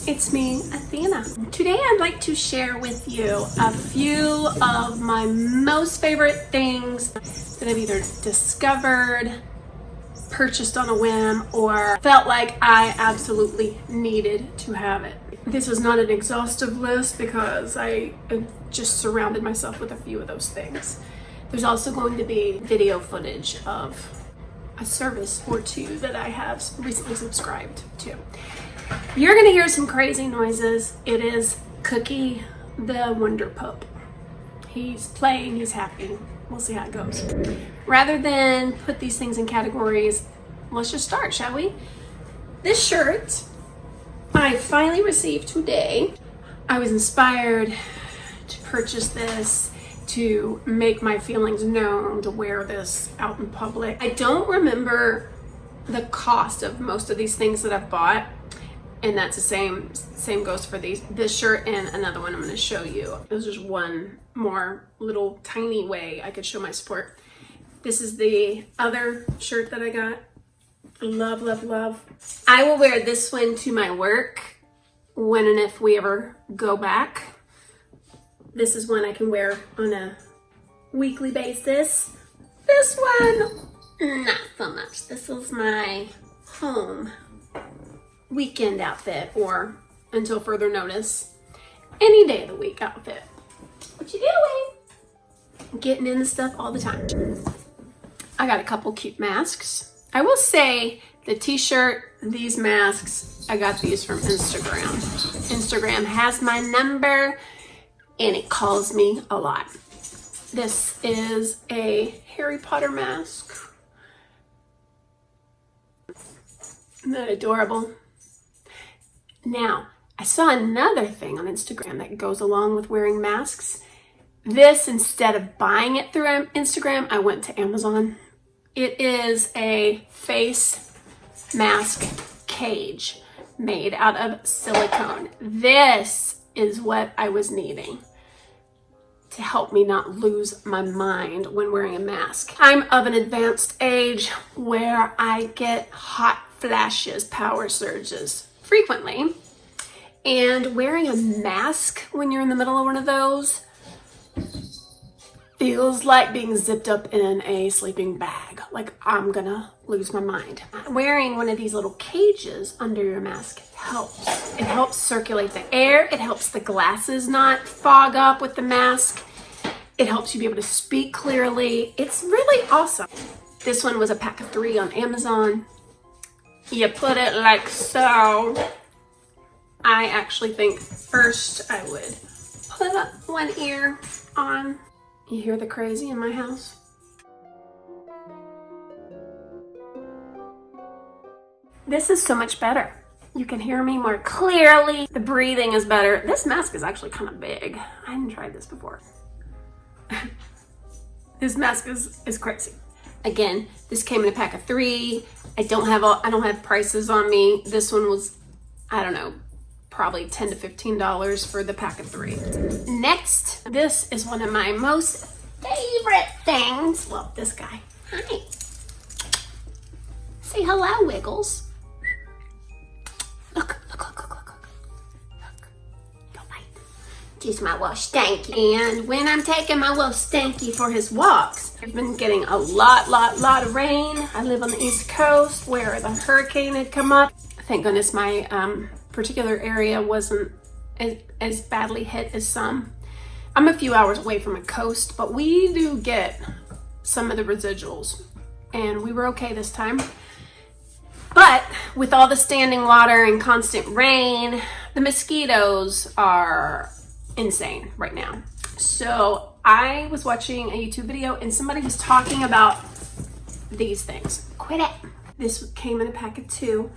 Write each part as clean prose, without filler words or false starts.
it's me, Athena. Today I'd like to share with you a few of my most favorite things that I've either discovered, purchased on a whim, or felt like I absolutely needed to have it. This is not an exhaustive list because I just surrounded myself with a few of those things. There's also going to be video footage of a service or two that I have recently subscribed to. You're gonna hear some crazy noises. It is Cookie the Wonder Pup. He's playing, he's happy. We'll see how it goes. Rather than put these things in categories, let's just start, shall we? This shirt I finally received today. I was inspired to purchase this, to make my feelings known, to wear this out in public. I don't remember the cost of most of these things that I've bought, and that's the same goes for this shirt and another one I'm going to show you. There's just one more little tiny way I could show my support. This is the other shirt that I got. Love, love, love. I will wear this one to my work when and if we ever go back. This is one I can wear on a weekly basis. This one, not so much. This is my home weekend outfit, or until further notice, any day of the week outfit. What you doing? Getting into stuff all the time. I got a couple cute masks. I will say the t-shirt, these masks, I got these from Instagram. Instagram has my number and it calls me a lot. This is a Harry Potter mask. Isn't that adorable? Now, I saw another thing on Instagram that goes along with wearing masks. This, instead of buying it through Instagram, I went to Amazon. It is a face mask cage made out of silicone. This is what I was needing to help me not lose my mind when wearing a mask. I'm of an advanced age where I get hot flashes, power surges frequently, and wearing a mask when you're in the middle of one of those feels like being zipped up in a sleeping bag. Like I'm gonna lose my mind. Wearing one of these little cages under your mask helps. It helps circulate the air. It helps the glasses not fog up with the mask. It helps you be able to speak clearly. It's really awesome. This one was a pack of 3 on Amazon. You put it like so. I actually think first I would put up one ear on. You hear the crazy in my house? This is so much better. You can hear me more clearly. The breathing is better. This mask is actually kind of big. I hadn't tried this before. This mask is crazy. Again, this came in a pack of 3. I don't have prices on me. This one was, I don't know, probably $10 to $15 for the pack of 3. Next, this is one of my most favorite things. Well, this guy. Hi. Say hello, Wiggles. Look. Don't bite. He's my little stanky. And when I'm taking my little stanky for his walks, I've been getting a lot of rain. I live on the East Coast where the hurricane had come up. Thank goodness my particular area wasn't as badly hit as some. I'm a few hours away from a coast, but we do get some of the residuals, and we were okay this time. But with all the standing water and constant rain, the mosquitoes are insane right now. So I was watching a YouTube video and somebody was talking about these things. Quit it. This came in a pack of 2.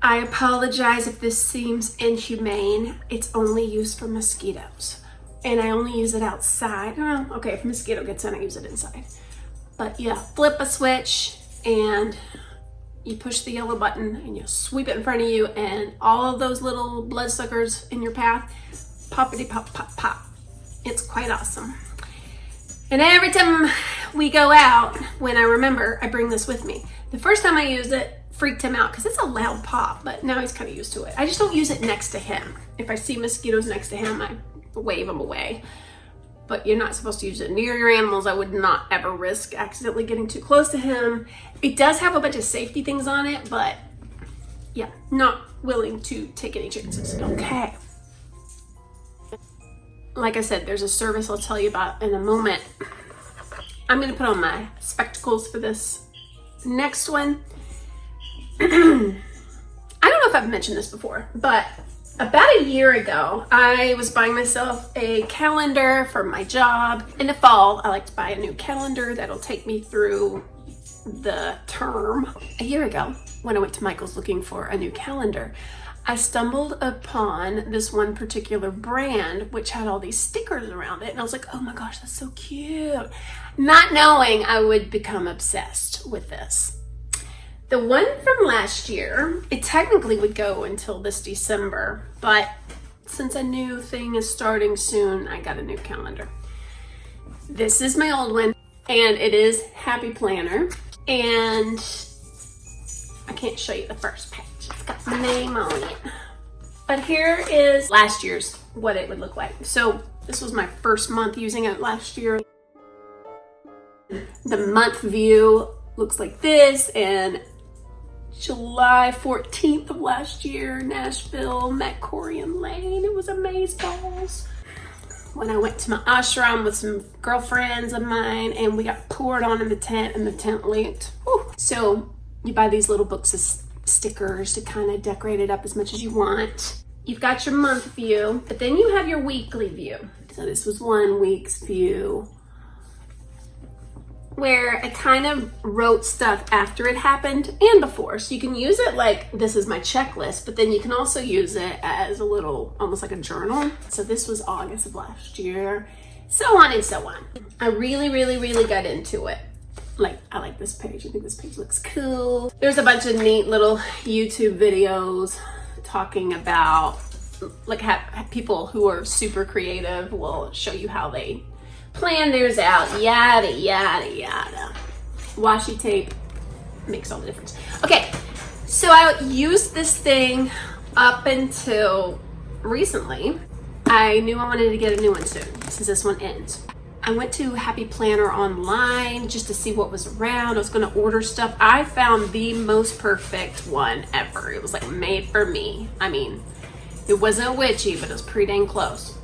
I apologize if this seems inhumane. It's only used for mosquitoes. And I only use it outside. Oh, okay, if a mosquito gets in, I use it inside. But yeah, flip a switch and you push the yellow button and you sweep it in front of you, and all of those little bloodsuckers in your path, poppity pop, pop, pop. It's quite awesome. And every time we go out, when I remember, I bring this with me. The first time I used it, freaked him out because it's a loud pop, but now he's kind of used to it. I just don't use it next to him. If I see mosquitoes next to him, I wave them away. But you're not supposed to use it near your animals. I would not ever risk accidentally getting too close to him. It does have a bunch of safety things on it, but yeah, not willing to take any chances. Okay. Like I said, there's a service I'll tell you about in a moment. I'm gonna put on my spectacles for this next one. I don't know if I've mentioned this before, but about a year ago, I was buying myself a calendar for my job. In the fall, I like to buy a new calendar that'll take me through the term. A year ago, when I went to Michael's looking for a new calendar, I stumbled upon this one particular brand which had all these stickers around it, and I was like, oh my gosh, that's so cute. Not knowing I would become obsessed with this. The one from last year, it technically would go until this December, but since a new thing is starting soon, I got a new calendar. This is my old one, and it is Happy Planner, and I can't show you the first page. It's got my name on it. But here is last year's, what it would look like. So this was my first month using it last year. The month view looks like this, and July 14th of last year, Nashville, met Corey and Lane. It was amazeballs. When I went to my ashram with some girlfriends of mine, and we got poured on in the tent, and the tent leaked. Whew. So you buy these little books of stickers to kind of decorate it up as much as you want. You've got your month view, but then you have your weekly view. So this was 1 week's view, where I kind of wrote stuff after it happened and before. So you can use it like, this is my checklist, but then you can also use it as a little, almost like a journal. So this was August of last year, so on and so on. I really got into it. Like, I like this page. I think this page looks cool. There's a bunch of neat little YouTube videos talking about, like, people who are super creative will show you how they plan theirs out, yada, yada, yada. Washi tape makes all the difference. Okay, so I used this thing up until recently. I knew I wanted to get a new one soon, since this one ends. I went to Happy Planner online just to see what was around. I was gonna order stuff. I found the most perfect one ever. It was like made for me. I mean, it wasn't witchy, but it was pretty dang close.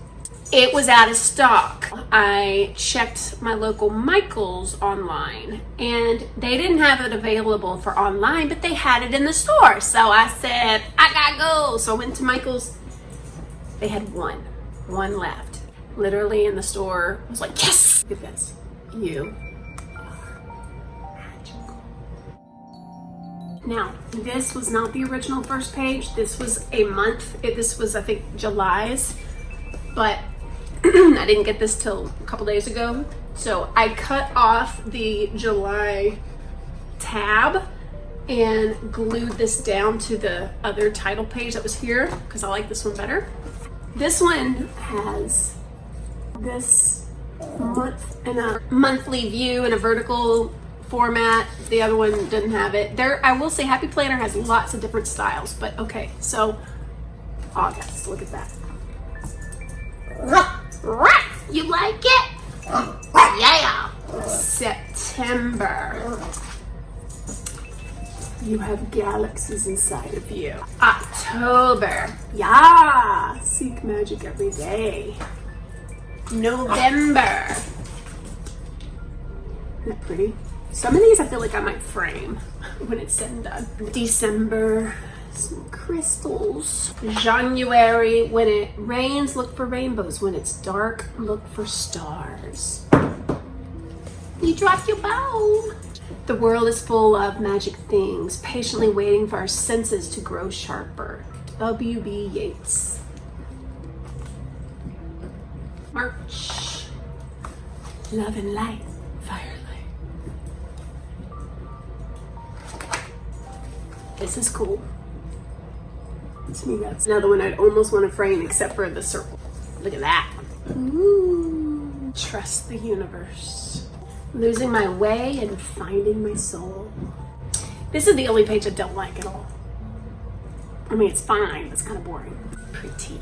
It was out of stock. I checked my local Michael's online, and they didn't have it available for online, but they had it in the store. So I said, I gotta go. So I went to Michael's. They had one left. Literally in the store. I was like, yes! Look at this. You are magical. Now, this was not the original first page. This was a month. This was, I think, July's. But I didn't get this till a couple days ago. So I cut off the July tab and glued this down to the other title page that was here because I like this one better. This one has this month and a monthly view in a vertical format. The other one didn't have it. I will say Happy Planner has lots of different styles, but okay, so August, look at that. You like it? Yeah. September. You have galaxies inside of you. October. Yeah. Seek magic every day. November. Isn't that pretty? Some of these I feel like I might frame when it's said and done. December. Some crystals. January. When it rains, look for rainbows. When it's dark, look for stars. You dropped your bow. The world is full of magic things, patiently waiting for our senses to grow sharper. W.B. Yeats. March. Love and light. Firelight. This is cool. To me, that's another one I'd almost want to frame except for the circle. Look at that. Ooh. Trust the universe. Losing my way and finding my soul. This is the only page I don't like at all. I mean, it's fine, it's kind of boring. Pretty.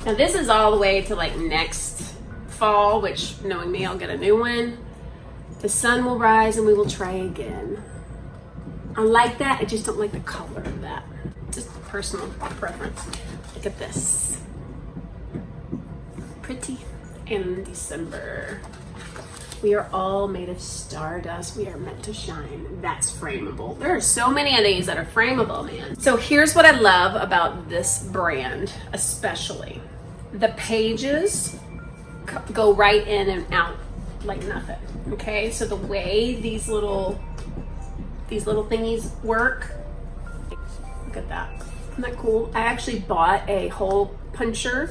Now this is all the way to like next fall, which knowing me, I'll get a new one. The sun will rise and we will try again. I like that, I just don't like the color of that. Just personal preference. Look at this. Pretty. In December. We are all made of stardust. We are meant to shine. That's frameable. There are so many of these that are frameable, man. So here's what I love about this brand, especially. The pages go right in and out like nothing. Okay, so the way these little thingies work, look at that. Isn't that cool? I actually bought a hole puncher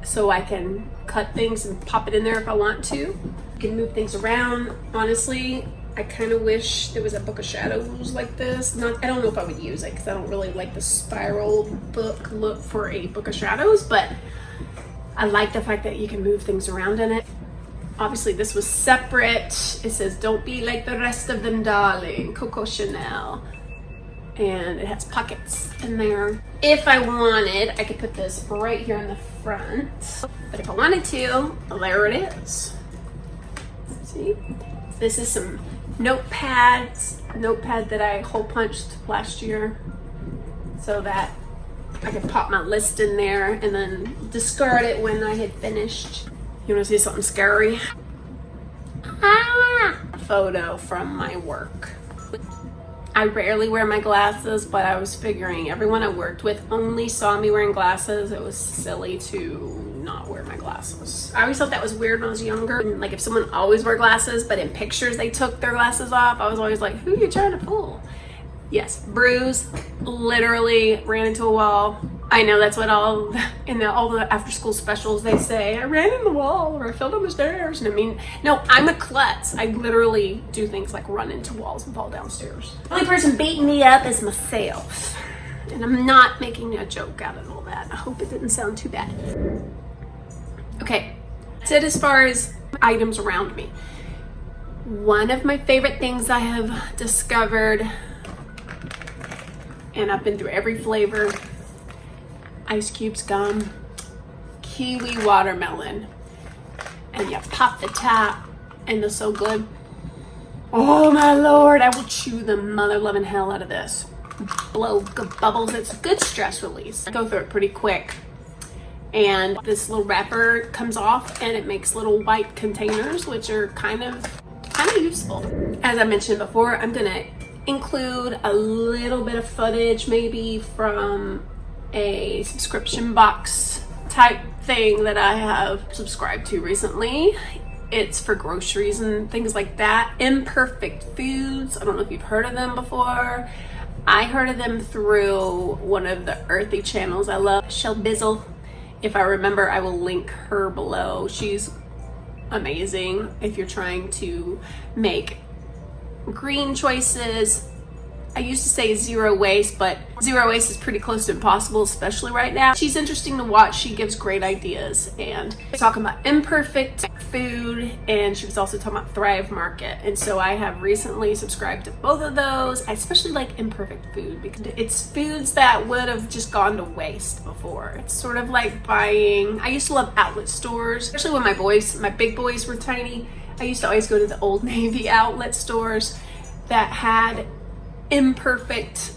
so I can cut things and pop it in there if I want to. You can move things around. Honestly, I kind of wish there was a book of shadows like this. I don't know if I would use it because I don't really like the spiral book look for a book of shadows, but I like the fact that you can move things around in it. Obviously this was separate. It says, don't be like the rest of them, darling. Coco Chanel. And it has pockets in there. If I wanted, I could put this right here in the front. But if I wanted to, there it is. See? This is some notepad that I hole punched last year so that I could pop my list in there and then discard it when I had finished. You want to see something scary? A photo from my work. I rarely wear my glasses, but I was figuring everyone I worked with only saw me wearing glasses. It was silly to not wear my glasses. I always thought that was weird when I was younger. And like if someone always wore glasses, but in pictures they took their glasses off, I was always like, who are you trying to fool? Yes, bruise, literally ran into a wall. I know that's what all the after school specials they say. I ran in the wall or I fell down the stairs. And I mean, no, I'm a klutz. I literally do things like run into walls and fall downstairs. The only person beating me up is myself. And I'm not making a joke out of all that. I hope it didn't sound too bad. Okay, that's it as far as items around me. One of my favorite things I have discovered, and I've been through every flavor, Ice Cubes gum, kiwi watermelon, and you pop the top and they're so good. Oh my Lord, I will chew the mother loving hell out of this. Blow good bubbles, it's a good stress release. I go through it pretty quick. And this little wrapper comes off and it makes little white containers, which are kind of useful. As I mentioned before, I'm gonna include a little bit of footage maybe from a subscription box type thing that I have subscribed to recently. It's for groceries and things like that. Imperfect Foods. I don't know if you've heard of them before. I heard of them through one of the earthy channels I love, Shell Bizzle. If I remember, I will link her below. She's amazing if you're trying to make green choices. I used to say zero waste, but zero waste is pretty close to impossible, especially right now. She's interesting to watch. She gives great ideas, and talking about imperfect food, and she was also talking about Thrive Market. And so I have recently subscribed to both of those. I especially like imperfect food because it's foods that would have just gone to waste before. It's sort of like buying, I used to love outlet stores, especially when my big boys were tiny. I used to always go to the Old Navy outlet stores that had imperfect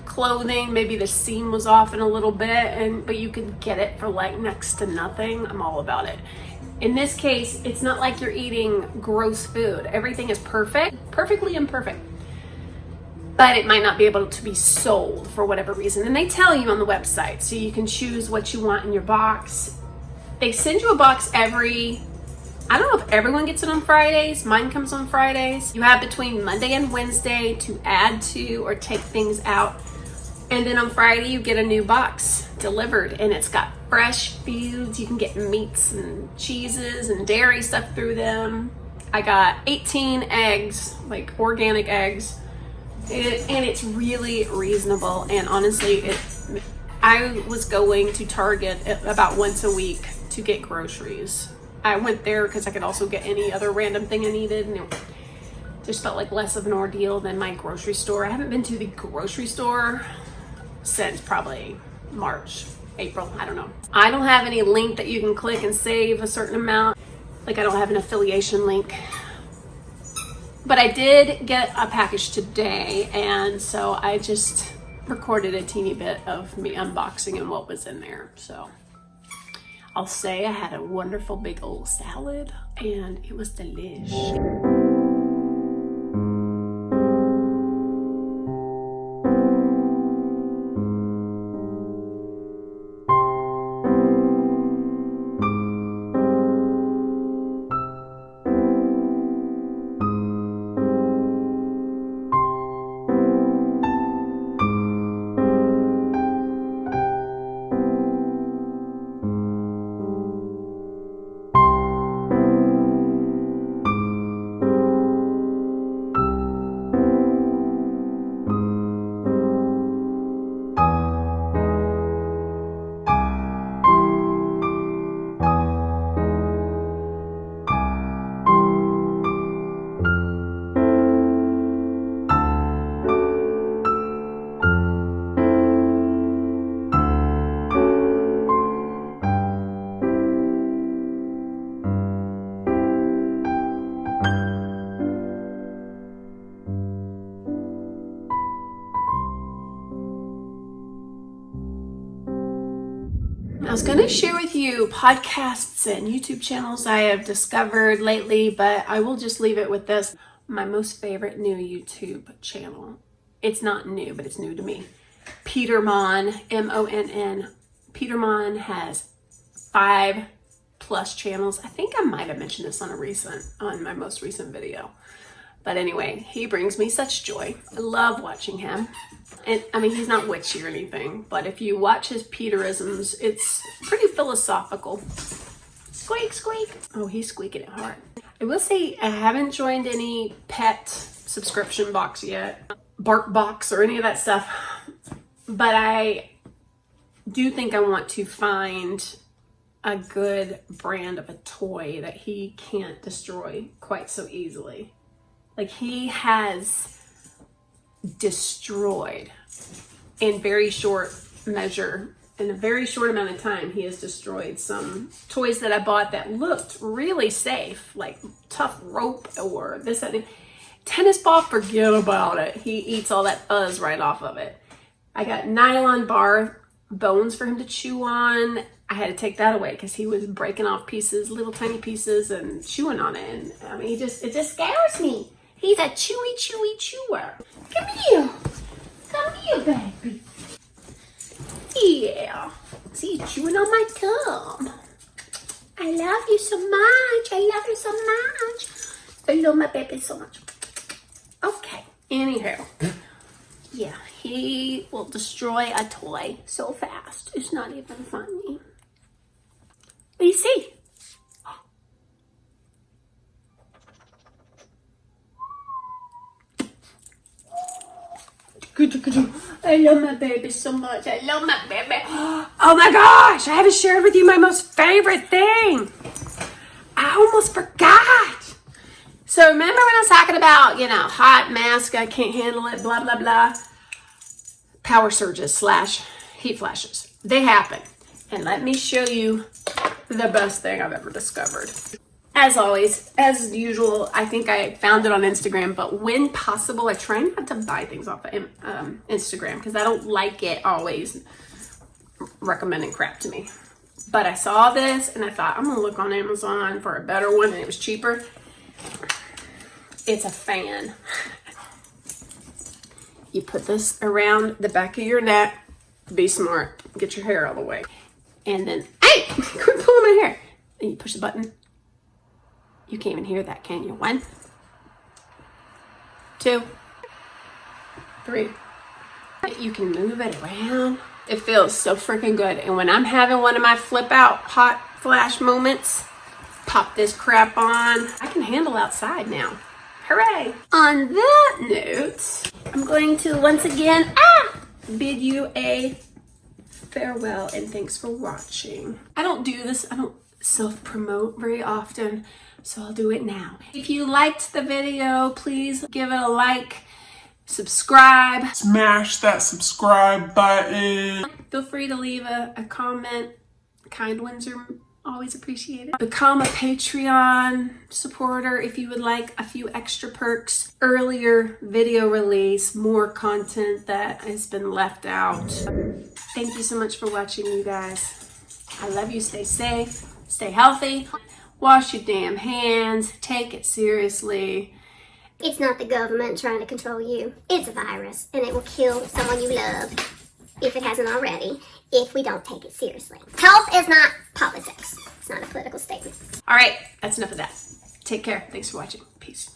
clothing. Maybe the seam was off in a little bit, but you could get it for like next to nothing. I'm all about it. In this case, it's not like you're eating gross food. Everything is perfectly imperfect, but it might not be able to be sold for whatever reason. And they tell you on the website, so you can choose what you want in your box. They send you a box I don't know if everyone gets it on Fridays. Mine comes on Fridays. You have between Monday and Wednesday to add to or take things out. And then on Friday, you get a new box delivered, and it's got fresh foods. You can get meats and cheeses and dairy stuff through them. I got 18 eggs, like organic eggs, and it's really reasonable. And honestly, I was going to Target about once a week to get groceries. I went there because I could also get any other random thing I needed, and it just felt like less of an ordeal than my grocery store. I haven't been to the grocery store since probably March, April, I don't know. I don't have any link that you can click and save a certain amount. Like I don't have an affiliation link. But I did get a package today, and so I just recorded a teeny bit of me unboxing and what was in there. So I'll say I had a wonderful big old salad, and it was delish. I was going to share with you podcasts and YouTube channels I have discovered lately, but I will just leave it with this. My most favorite new YouTube channel. It's not new, but it's new to me. Peter Mon, M-O-N-N. Peter Mon has 5+ channels. I think I might have mentioned this on my most recent video. But anyway, he brings me such joy. I love watching him. And I mean, he's not witchy or anything, but if you watch his Peterisms, it's pretty philosophical. Squeak, squeak. Oh, he's squeaking it hard. I will say I haven't joined any pet subscription box yet, Bark Box or any of that stuff, but I do think I want to find a good brand of a toy that he can't destroy quite so easily. Like he has destroyed in very short measure, in a very short amount of time, he has destroyed some toys that I bought that looked really safe, like tough rope or this, that, and tennis ball, forget about it. He eats all that fuzz right off of it. I got nylon bar bones for him to chew on. I had to take that away because he was breaking off pieces, little tiny pieces, and chewing on it. And I mean, it just scares me. He's a chewy chewer. Come here. Come here, baby. Yeah. See, chewing on my gum. I love you so much. I love you so much. I love my baby so much. Okay. Anyhow. Yeah, he will destroy a toy so fast. It's not even funny. What do you see? I love my baby so much. I love my baby. Oh my gosh, I haven't shared with you my most favorite thing. I almost forgot. So remember when I was talking about, hot mask, I can't handle it, blah, blah, blah. Power surges / heat flashes. They happen. And let me show you the best thing I've ever discovered. As always, as usual, I think I found it on Instagram, but when possible, I try not to buy things off of Instagram because I don't like it always recommending crap to me. But I saw this and I thought, I'm going to look on Amazon for a better one, and it was cheaper. It's a fan. You put this around the back of your neck. Be smart. Get your hair out of the way. And then, hey, quit pulling my hair. And you push the button. You can't even hear that, can you? 1, 2, 3. You can move it around. It feels so freaking good. And when I'm having one of my flip out hot flash moments, pop this crap on. I can handle outside now. Hooray! On that note, I'm going to once again bid you a farewell and thanks for watching. I don't do this. self-promote very often, so I'll do it now. If you liked the video, please give it a like, subscribe. Smash that subscribe button. Feel free to leave a comment. Kind ones are always appreciated. Become a Patreon supporter if you would like a few extra perks, earlier video release, more content that has been left out. Thank you so much for watching, you guys. I love you. Stay safe, stay healthy, wash your damn hands, take it seriously. It's not the government trying to control you. It's a virus, and it will kill someone you love, if it hasn't already, if we don't take it seriously. Health is not politics. It's not a political statement. All right, that's enough of that. Take care. Thanks for watching. Peace.